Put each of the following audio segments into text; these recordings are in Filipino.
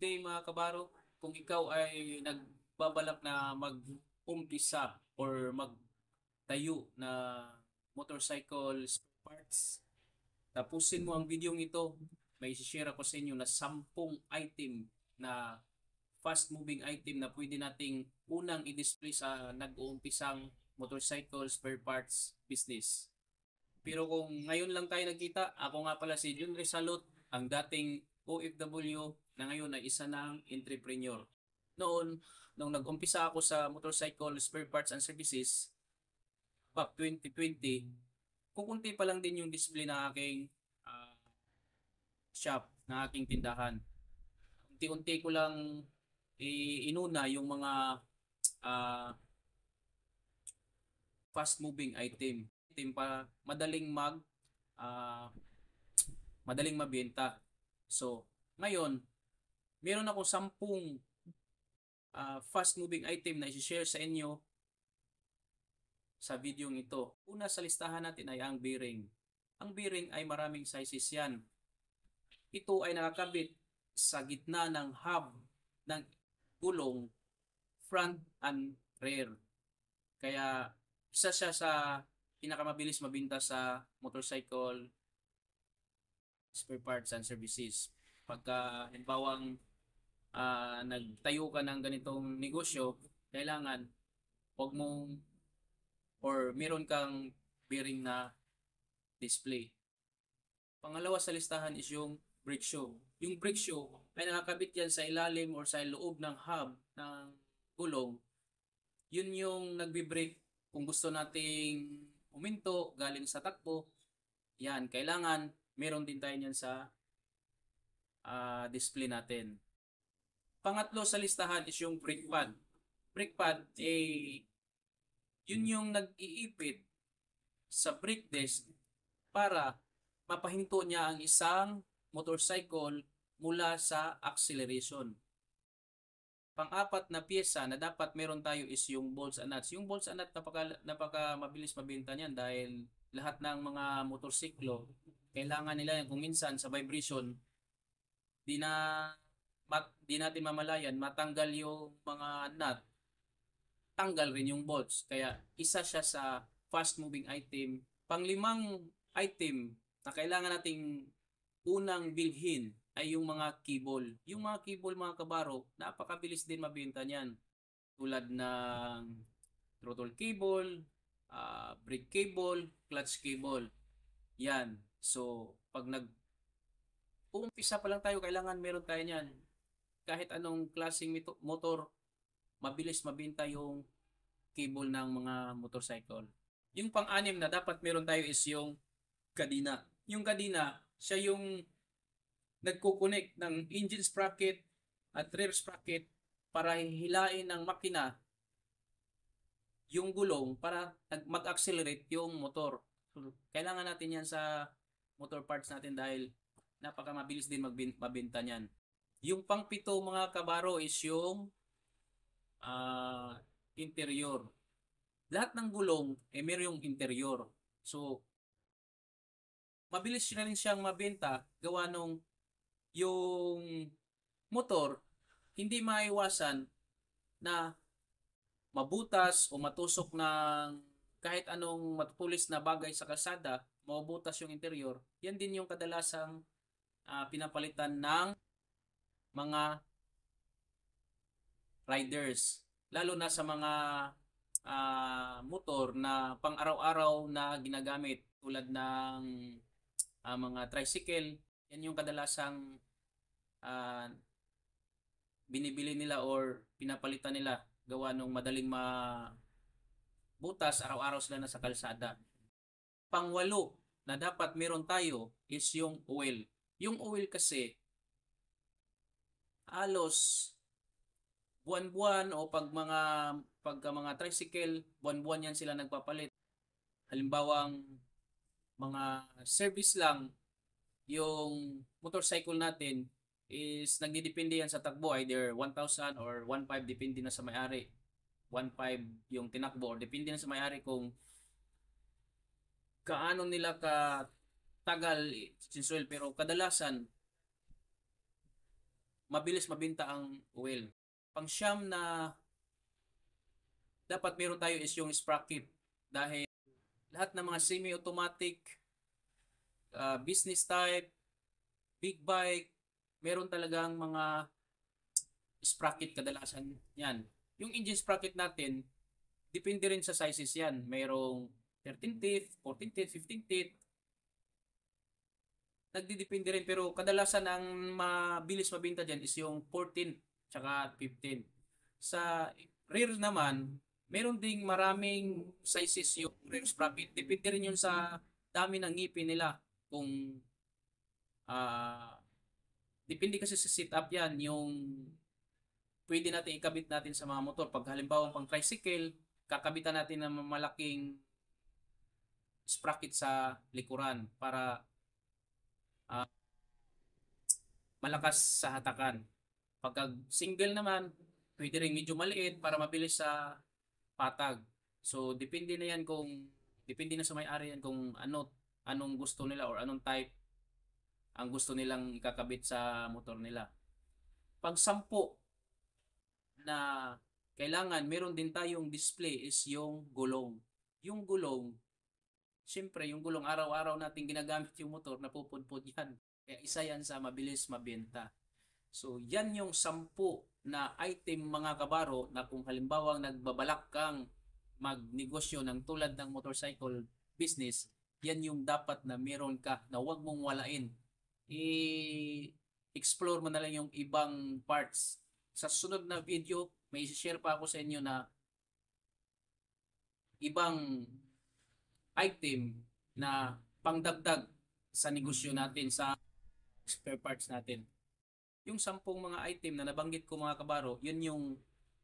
day mga kabaro. Kung ikaw ay nagbabalak na mag-umpisa or magtayo na motorcycle spare parts, tapusin mo ang video ito. May share ako sa inyo na 10 item na fast moving item na pwede nating unang i-display sa nag-uumpisang motorcycle spare parts business. Pero kung ngayon lang tayo nagkita, ako nga pala si Jun Rizalot, ang dating OFW na ngayon ay isa ng entrepreneur. Noon, nung nag-umpisa ako sa motorcycle spare parts and services, back 2020, kukunti pa lang din yung display ng aking ah, shop, ng aking tindahan. Unti-unti ko lang inuna yung mga ah, fast-moving item. Item pa ah, madaling mabenta. So, ngayon, meron akong 10 fast-moving item na i-share sa inyo sa video ito. Una sa listahan natin ay ang bearing. Ang bearing ay maraming sizes yan. Ito ay nakakabit sa gitna ng hub ng gulong front and rear. Kaya isa siya sa pinakamabilis mabenta sa motorcycle spare parts and services. Pagka halimbawa nagtayo ka ng ganitong negosyo, kailangan wag mong or meron kang bearing na display. Pangalawa sa listahan is yung brake shoe. Yung brake shoe ay nakakabit yan sa ilalim or sa loob ng hub ng gulong. Yun yung nagbi-brake kung gusto nating uminto galing sa takbo. Yan, kailangan meron din tayo yan sa display natin. Pangatlo sa listahan is yung brake pad. Brake pad, yun yung nag-iipit sa brake disc para mapahinto niya ang isang motorcycle mula sa acceleration. Pang-apat na pyesa na dapat meron tayo is yung bolts and nuts. Yung bolts and nuts napaka mabilis mabenta niyan dahil lahat ng mga motorsiklo kailangan nila yan kung minsan sa vibration di natin mamalayan matanggal yung mga nut, tanggal rin yung bolts. Kaya isa siya sa fast moving item. Panglimang item na kailangan nating unang bilhin ay yung mga cable. Yung mga cable mga kabaro, napakabilis din mabenta niyan. Tulad ng throttle cable, brake cable, clutch cable. Yan. So, pag umpisa pa lang tayo, kailangan meron tayo niyan. Kahit anong klaseng motor, mabilis mabenta yung cable ng mga motorcycle. Yung pang-anim na dapat meron tayo is yung kadina. Yung kadina, siya yung nagko-connect ng engine sprocket at rear sprocket para hilain ng makina yung gulong para mag-accelerate yung motor. So, kailangan natin yan sa motor parts natin dahil napakamabilis din mabenta niyan. Yung pang-pito mga kabaro is yung interior. Lahat ng gulong meron yung interior. So, mabilis na rin siyang mabenta gawa nung yung motor hindi maiwasan na mabutas o matusok ng kahit anong matutulis na bagay sa kalsada, mabubutas yung interior. Yan din yung kadalasang pinapalitan ng mga riders. Lalo na sa mga motor na pang-araw-araw na ginagamit tulad ng mga tricycle. Yan yung kadalasang binibili nila or pinapalitan nila gawa nung madaling mabutas, araw-araw sila na sa kalsada. Pangwalo na dapat meron tayo is yung oil. Yung oil kasi halos buwan-buwan o pagka mga tricycle, buwan-buwan yan sila nagpapalit. Halimbawang mga service lang yung motorcycle natin is nagdidepende yan sa takbo, either 1,000 or 1,500 depende na sa may-ari. 1,500 yung tinakbo or depende na sa may-ari kung kaano nila ka tagal sinsuel, pero kadalasan mabilis mabenta ang oil. Pang-siyam na dapat meron tayo is yung sprocket, dahil lahat ng mga semi-automatic, business type, big bike, meron talagang mga sprocket kadalasan yan. Yung engine sprocket natin, depende rin sa sizes yan. Mayroong 13 teeth, 14 teeth, 15 teeth. Nagdidepende rin, pero kadalasan ang mabilis mabenta dyan is yung 14 tsaka 15. Sa rear naman, meron ding maraming sizes yung rear sprocket. Depende rin yun sa dami ng ngipin nila. Kung depende kasi sa setup yan, yung pwede natin ikabit natin sa mga motor. Pag halimbawa pang tricycle, kakabitan natin ng malaking sprocket sa likuran para malakas sa hatakan. Pagka single naman, pwede rin medyo maliit para mabilis sa patag. So depende na yan depende na sa may-ari yan kung anong gusto nila or anong type ang gusto nilang ikakabit sa motor nila. Pag 10 na kailangan meron din tayong display is yung gulong. Yung gulong, siyempre yung gulong araw-araw natin ginagamit yung motor, napupudpud yan. Kaya isa yan sa mabilis mabenta. So yan yung 10 na item mga kabaro na kung halimbawa nagbabalak kang magnegosyo ng tulad ng motorcycle business, yan yung dapat na meron ka na huwag mong walain. I-explore mo na lang yung ibang parts. Sa sunod na video, may share pa ako sa inyo na ibang item na pangdagdag sa negosyo natin, sa spare parts natin. Yung 10 mga item na nabanggit ko mga kabaro, yun yung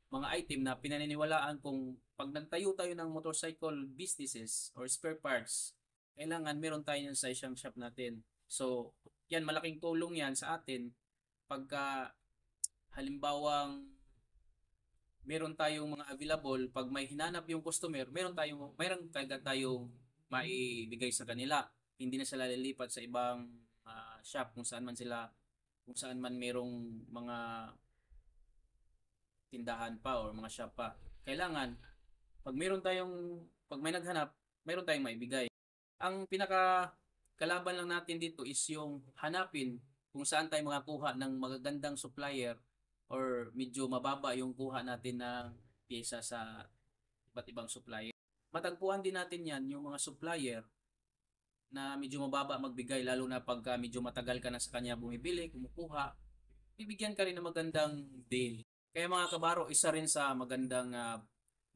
mga item na pinaniniwalaan kung pag nagtayo tayo ng motorcycle businesses or spare parts, kailangan meron tayo yan sa isang shop natin. So, yan, malaking tulong yan sa atin pagka halimbawang meron tayong mga available, pag may hinanap yung customer, meron kagad tayong maibigay sa kanila. Hindi na sila lilipat sa ibang shop kung saan man merong mga tindahan pa or mga shop pa. Kailangan pag may naghanap, meron tayong maibigay. Ang pinaka kalaban lang natin dito is yung hanapin kung saan tayo makakuha ng magagandang supplier or medyo mababa yung kuha natin ng pyesa sa iba't ibang supplier. Matagpuan din natin yan, yung mga supplier na medyo mababa magbigay, lalo na pagka medyo matagal ka na sa kanya bumibili, kumukuha, bibigyan ka rin ng magandang deal. Kaya mga kabaro, isa rin sa magandang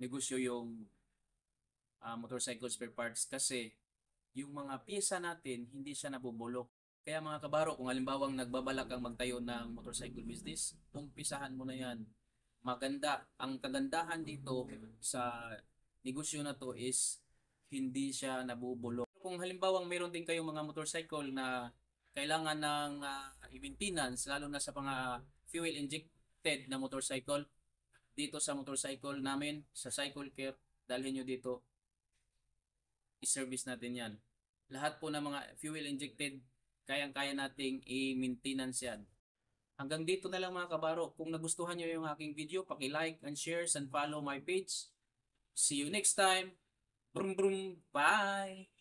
negosyo yung motorcycle spare parts, kasi yung mga pyesa natin, hindi siya nabubulok. Kaya mga kabaro, kung halimbawang nagbabalak kang magtayo ng motorcycle business, umpisahan mo na yan. Maganda. Ang kagandahan dito sa negosyo na to is hindi siya nabubulok. Kung halimbawang meron din kayong mga motorcycle na kailangan ng i-maintenance, lalo na sa mga fuel injected na motorcycle, dito sa motorcycle namin, sa Cycle Care, dalhin nyo dito, i-service natin yan. Lahat po ng mga fuel injected, kayang-kaya nating i-maintenance yan. Hanggang dito na lang mga kabaro. Kung nagustuhan nyo yung aking video, paki-like and share and follow my page. See you next time. Brum brum. Bye!